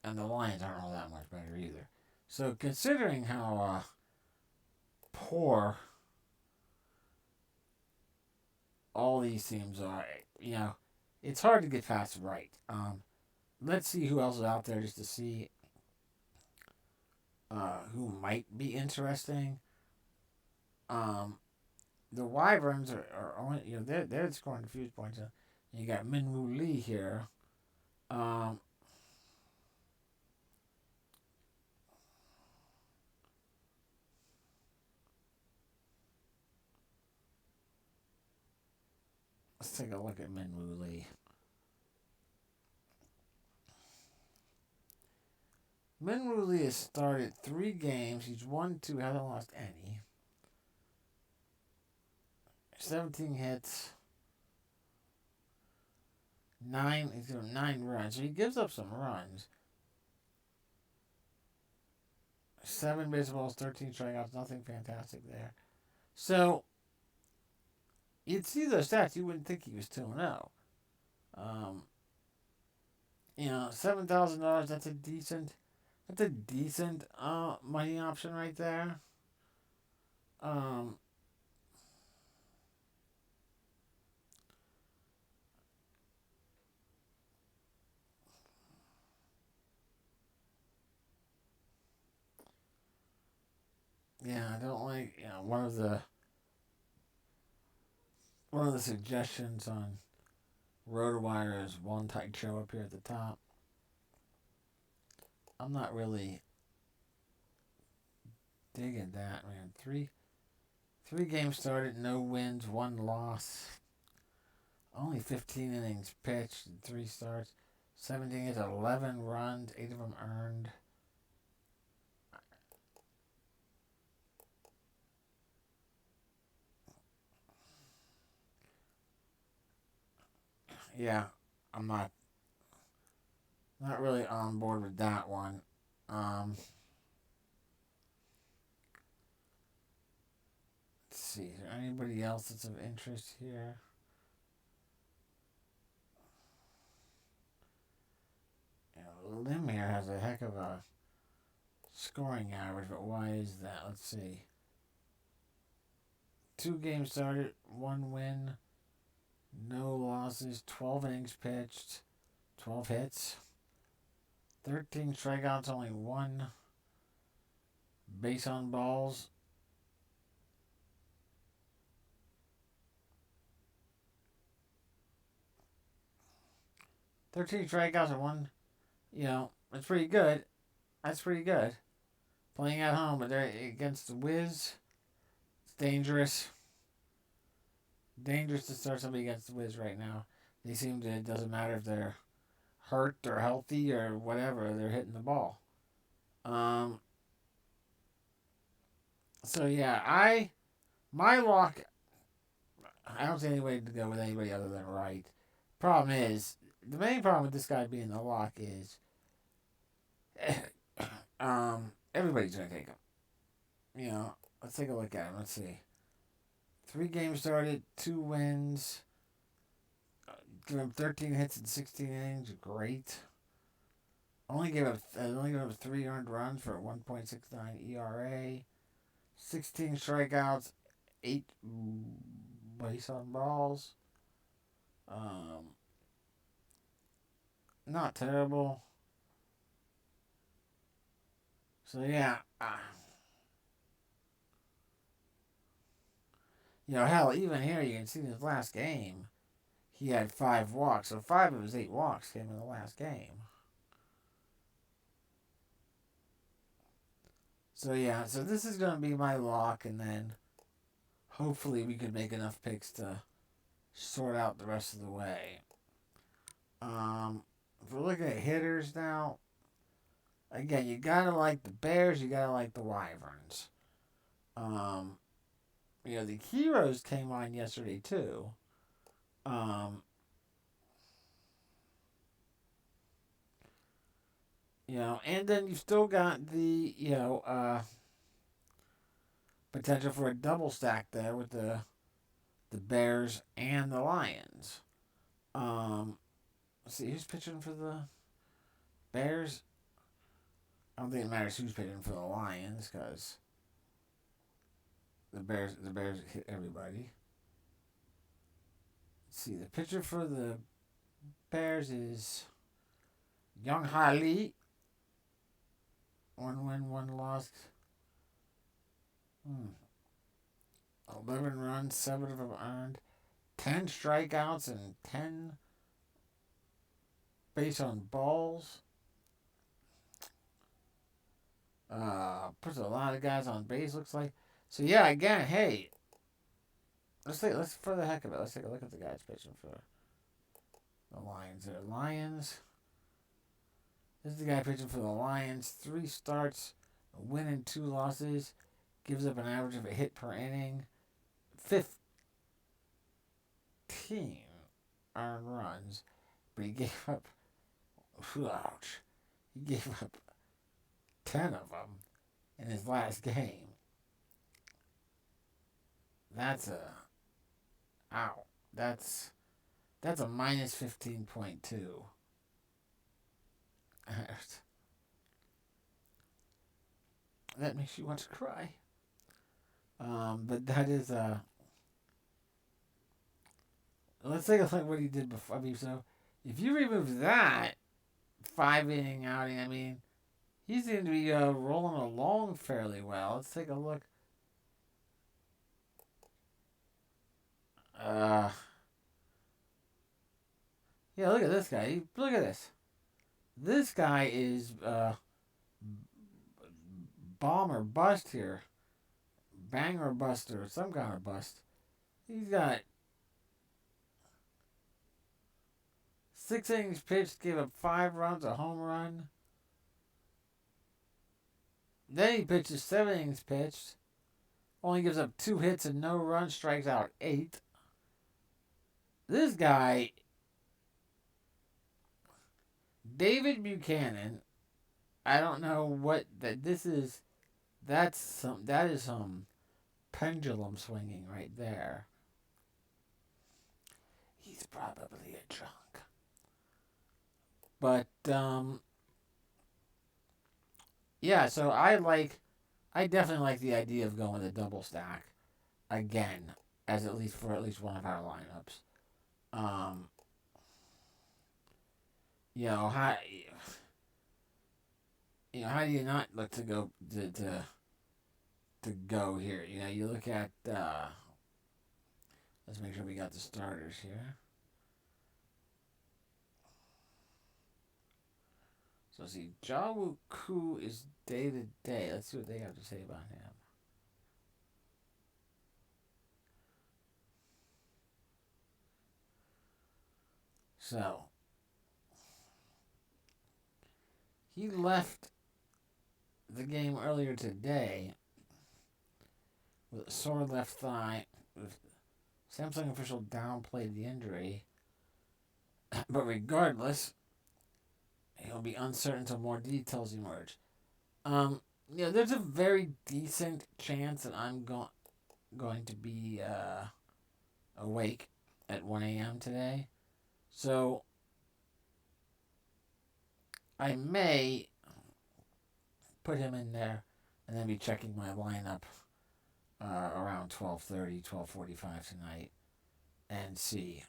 And the Lions aren't all that much better either. So considering how poor all these teams are, it's hard to get past Right. Let's see who else is out there just to see who might be interesting. The Wyverns are only, they're scoring a few points. You got Minwoo Lee here. Let's take a look at Minwoo Lee. Minwoo Lee has started 3 games. He's won 2, hasn't lost any. 17 hits. 9 runs. So he gives up some runs. 7 baseballs, 13 strikeouts. Nothing fantastic there. So you'd see those stats, you wouldn't think he was 2-0. $7,000. That's a decent money option right there. Yeah, I don't like, one of the suggestions on RotoWire is one tight show up here at the top. I'm not really digging that, man. Three games started, no wins, 1 loss. Only 15 innings pitched, 3 starts. 17 hits, 11 runs, 8 of them earned. Yeah, I'm not really on board with that one. Let's see, is there anybody else that's of interest here? Lemire has a heck of a scoring average, but why is that? Let's see. 2 games started, 1 win, no losses, 12 innings pitched, 12 hits, 13 strikeouts, only 1 base on balls. Thirteen strikeouts and 1. That's pretty good. That's pretty good. Playing at home, but they're against the Wiz. It's dangerous. Dangerous to start somebody against the Wiz right now. They seem to, it doesn't matter if they're hurt or healthy or whatever, they're hitting the ball. So yeah, my lock, I don't see any way to go with anybody other than Wright. Problem is, the main problem with this guy being the lock is everybody's going to take him. Let's take a look at him. Let's see. 3 games started, 2 wins. Give him 13 hits in 16 innings. Great. Only gave up 3 earned runs for a 1.69 ERA. 16 strikeouts, 8 base on balls. Not terrible. So yeah, hell, even here you can see in his last game, he had 5 walks. So 5 of his 8 walks came in the last game. So yeah, so this is going to be my lock, and then hopefully we can make enough picks to sort out the rest of the way. If we're looking at hitters now, again, you gotta like the Bears, you gotta like the Wyverns. The Heroes came on yesterday too. And then you've still got the, potential for a double stack there with the Bears and the Lions. Let's see, who's pitching for the Bears? I don't think it matters who's pitching for the Lions because the Bears hit everybody. Let's see, the pitcher for the Bears is Young Ha Lee. 1 win, 1 loss. 11 runs, 7 of them earned. 10 strikeouts and 10 base on balls. Puts a lot of guys on base, looks like. So yeah, again, hey, let's for the heck of it, let's take a look at the guys pitching for the Lions. They're Lions. This is the guy pitching for the Lions. 3 starts, a win and 2 losses. Gives up an average of a hit per inning. 15 earned runs. But he gave up, ouch, he gave up 10 of them in his last game. That's a minus 15.2. That makes you want to cry. But that is let's take a look at what he did before. I mean, so if you remove that 5-inning outing, I mean, he seemed to be rolling along fairly well. Let's take a look. Yeah, look at this guy. Look at this. This guy is bomb or bust here. Bang or bust or some kind of bust. He's got 6 innings pitched, gave up 5 runs, a home run. Then he pitches 7 innings pitched. Only gives up 2 hits and no runs, strikes out 8. This guy, David Buchanan, I don't know what that this is. That is some pendulum swinging right there. He's probably a drunk. But yeah, so I definitely like the idea of going with a double stack again, as at least one of our lineups. How do you not look to go to go here? You look at let's make sure we got the starters here. So see, Jawu Ku is day to day. Let's see what they have to say about him. So he left the game earlier today with a sore left thigh. Samsung official downplayed the injury, but regardless, he'll be uncertain until more details emerge. There's a very decent chance that I'm going to be awake at 1 a.m. today. So I may put him in there and then be checking my lineup around 12:30, 12:45 tonight and see.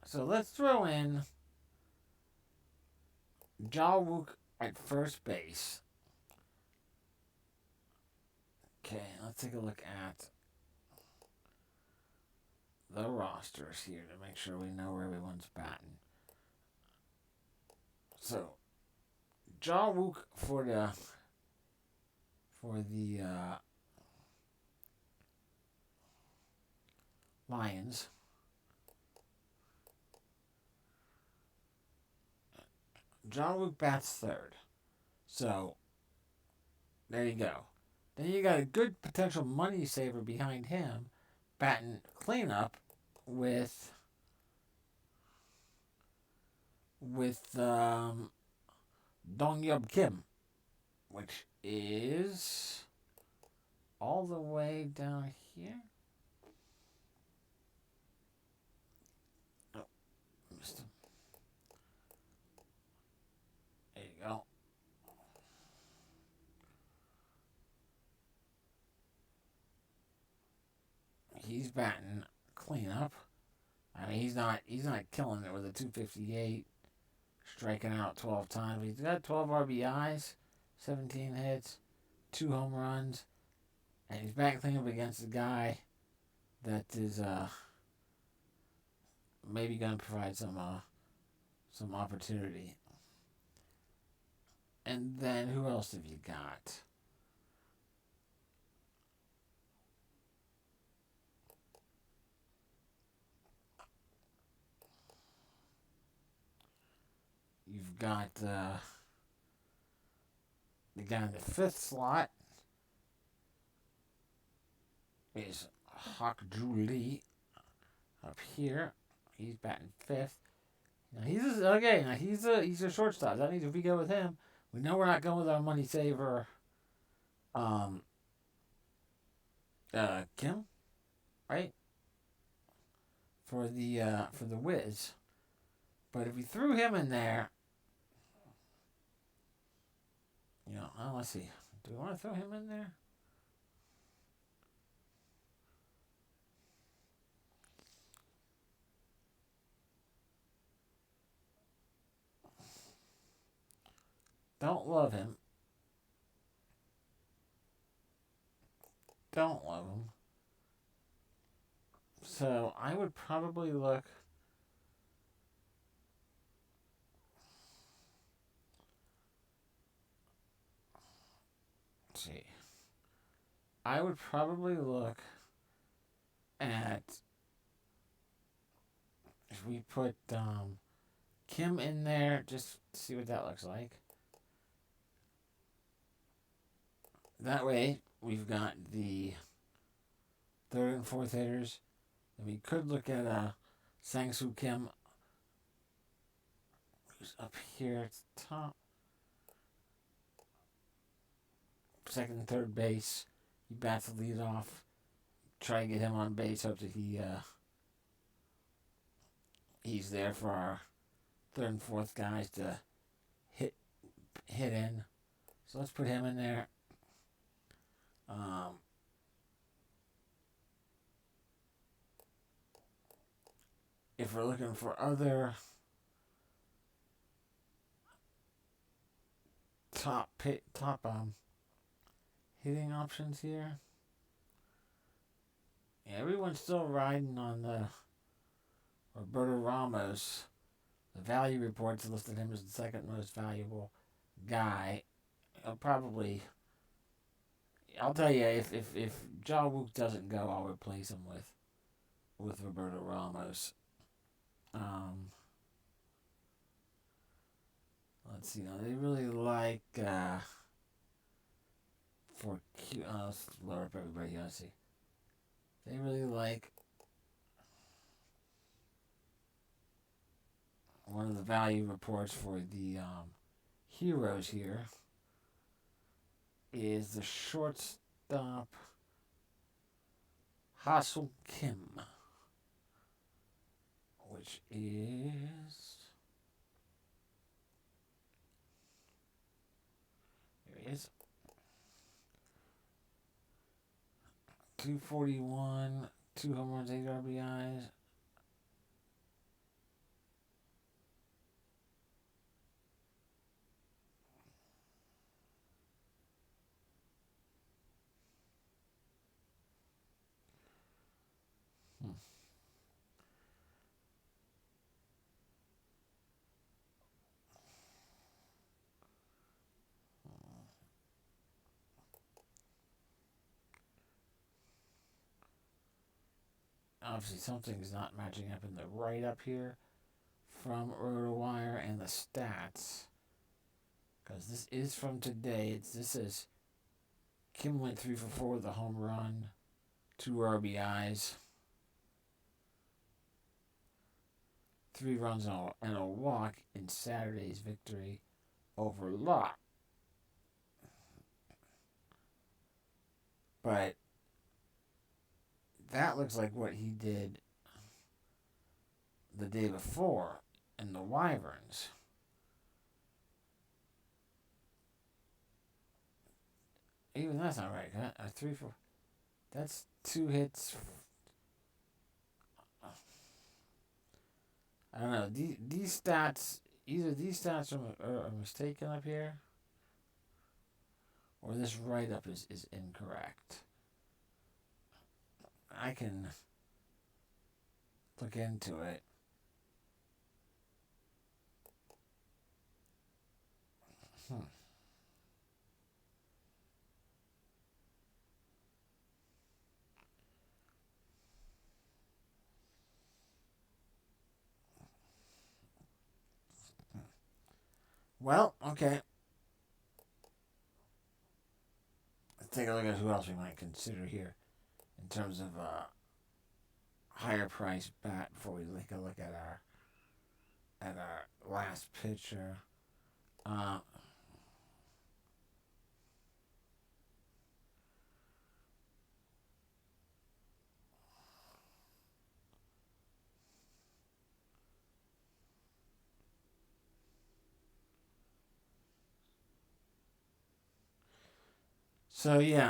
So let's throw in Jalwook at first base. Okay, let's take a look at the rosters here to make sure we know where everyone's batting. So, Jalwook for the Lions. Jalwook bats third. So, there you go. Then you got a good potential money saver behind him, batting cleanup with Dong-Yub Kim, which is all the way down here. Oh, missed him. There you go. He's batting cleanup. I mean, he's not killing it with a 258, striking out 12 times. He's got 12 RBIs, 17 hits, 2 home runs, and he's battling up against a guy that is maybe going to provide some opportunity. And then who else have you got? You've got the guy in the 5th slot is Hawk Drew Lee up here. He's batting 5th. Now he's a shortstop. That means if we go with him, we know we're not going with our money saver Kim, right? For the Wiz. But if we threw him in there, let's see. Do we want to throw him in there? Don't love him. Don't love him. So I would probably look. Let's see. I would probably look at if we put Kim in there, just see what that looks like. That way, we've got the 3rd and 4th hitters. And we could look at Sang-Soo Kim, who's up here at the top. 2nd and 3rd base. He bats the lead off. Try and get him on base. Hope that he's there for our 3rd and 4th guys to hit in. So let's put him in there. If we're looking for other top hitting options here, everyone's still riding on the Roberto Ramos. The value reports listed him as the 2nd most valuable guy. I'll tell you, if Ja Wook doesn't go, I'll replace him with Roberto Ramos. Let's see. Now they really like let's lower up everybody. Let's see. They really like one of the value reports for the heroes here is the shortstop Ha-Seul Kim, which is, there he is, 241, 2 home runs, 8 RBIs. Obviously, something's not matching up in the write-up here from RotoWire and the stats. Because this is from today. This is Kim went 3 for 4 with a home run, 2 RBIs, 3 runs and a walk in Saturday's victory over Lott. But that looks like what he did the day before in the Wyverns. Even that's not right. Huh? 3 for, that's 2 hits. don't know. These stats, either these stats are mistaken up here, or this write-up is incorrect. I can look into it. Well, okay. Let's take a look at who else we might consider here in terms of higher price bat before we take a look at our last pitcher.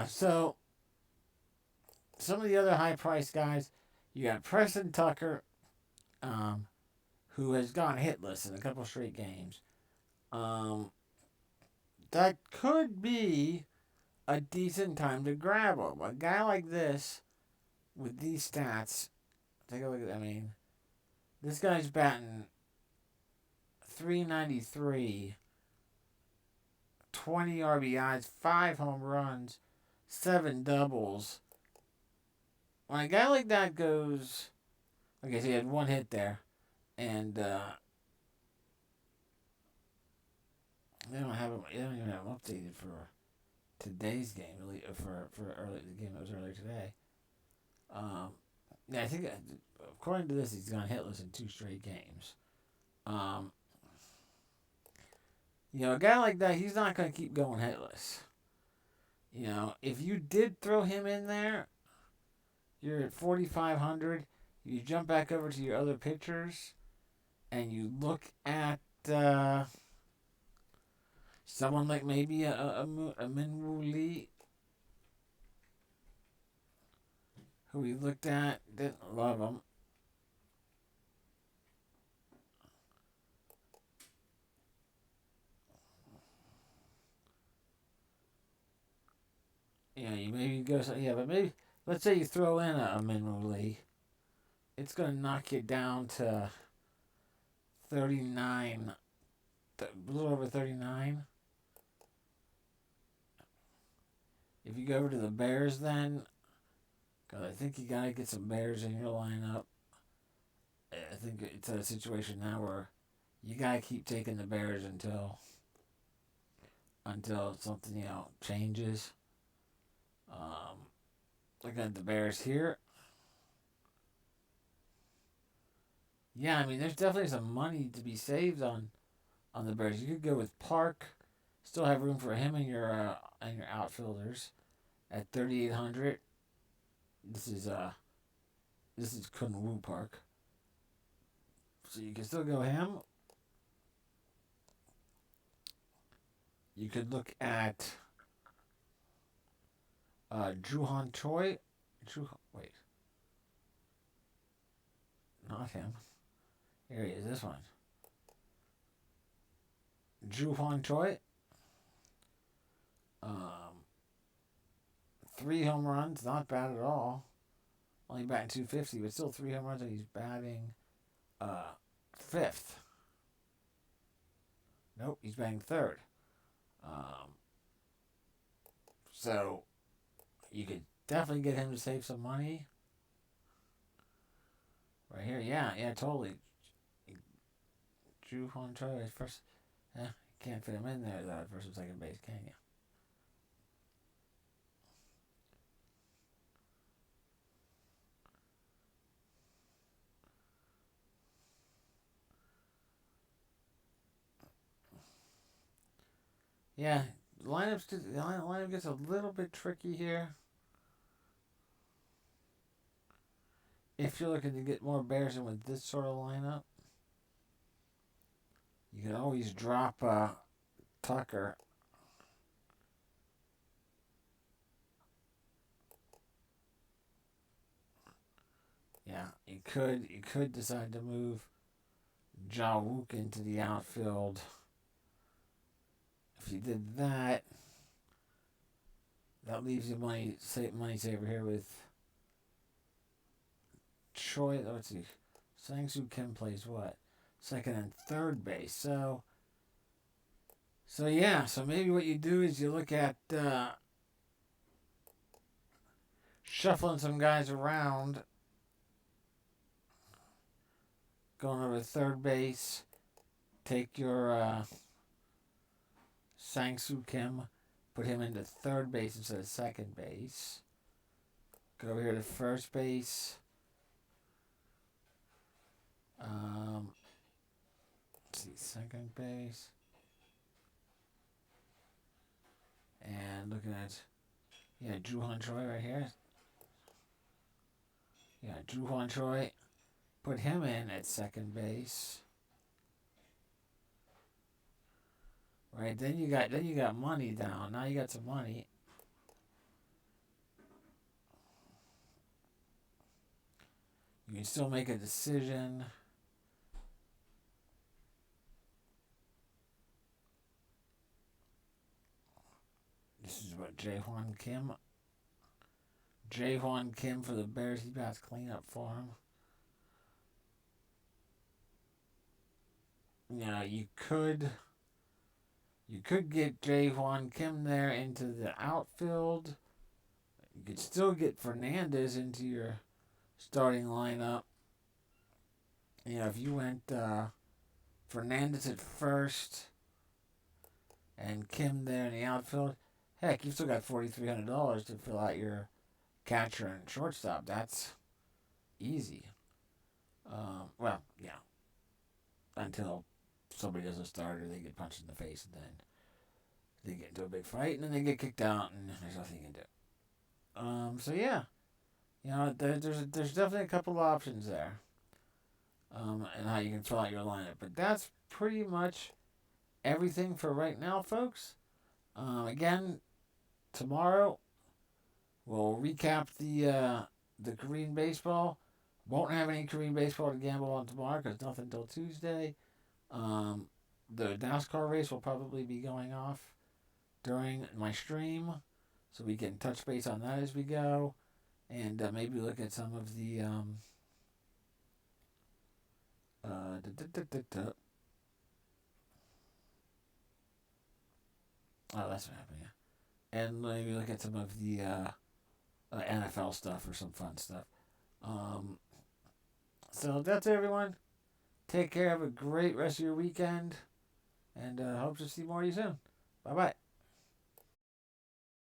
So some of the other high price guys, you got Preston Tucker, who has gone hitless in a couple straight games. That could be a decent time to grab him. A guy like this, with these stats, take a look at. I mean, this guy's batting .393, 20 RBIs, 5 home runs, 7 doubles. When a guy like that goes, okay, so he had 1 hit there, and they don't have him. They don't even have him updated for today's game, for the game that was earlier today. Yeah, I think according to this, he's gone hitless in 2 straight games. A guy like that, he's not going to keep going hitless. If you did throw him in there, you're at 4,500. You jump back over to your other pitchers, and you look at someone like maybe a Minwoo Lee, who we looked at, didn't love him. You maybe go, but maybe, let's say you throw in a Minwoo Lee. It's going to knock you down to 39, a little over 39. If you go over to the Bears then, because I think you got to get some Bears in your lineup. I think it's a situation now where you got to keep taking the Bears until something, changes. Look at the Bears here. Yeah, I mean, there's definitely some money to be saved on the Bears. You could go with Park, still have room for him and your outfielders at 3,800. This is Kunwoo Park, so you can still go him. You could look at Juhan Choi. Wait, not him. Here he is. This one. Juhan Choi. 3 home runs, not bad at all. Only batting .250, but still 3 home runs, and he's batting 5th. Nope, he's batting 3rd. So you could definitely get him to save some money. Right here, yeah, totally. Juhan Choi first. You can't fit him in there though, first and second base, can you? Yeah, the lineup gets a little bit tricky here. If you're looking to get more Bears in with this sort of lineup, you can always drop Tucker. Yeah, you could decide to move Ja Wook into the outfield. If you did that, that leaves you money saver here with Choi. Let's see. Sang-Soo Kim plays what? Second and third base. So yeah. So maybe what you do is you look at shuffling some guys around, going over to third base. Take your Sang-Soo Kim, put him into third base instead of second base. Go over here to first base. Let's see, second base. And looking at, Drew Han Choi right here. Yeah, Drew Han Choi. Put him in at second base. Right, then you got money down. Now you got some money. You can still make a decision. This is what Jae-Hwan Kim. Jae-Hwan Kim for the Bears. He bats cleanup for him. Now you could get Jae-Hwan Kim there into the outfield. You could still get Fernandez into your starting lineup. If you went Fernandez at first and Kim there in the outfield, heck, you've still got $4,300 to fill out your catcher and shortstop. That's easy. Well, yeah. Until somebody doesn't start or they get punched in the face and then they get into a big fight and then they get kicked out and there's nothing you can do. So yeah. There's definitely a couple of options there. And how you can fill out your lineup. But that's pretty much everything for right now, folks. Again, tomorrow we'll recap the Korean baseball. Won't have any Korean baseball to gamble on tomorrow because nothing until Tuesday. The NASCAR race will probably be going off during my stream, so we can touch base on that as we go, and maybe look at some of the oh, that's what happened, yeah. And maybe look at some of the NFL stuff or some fun stuff. So that's it, everyone. Take care. Have a great rest of your weekend. And hope to see more of you soon. Bye-bye.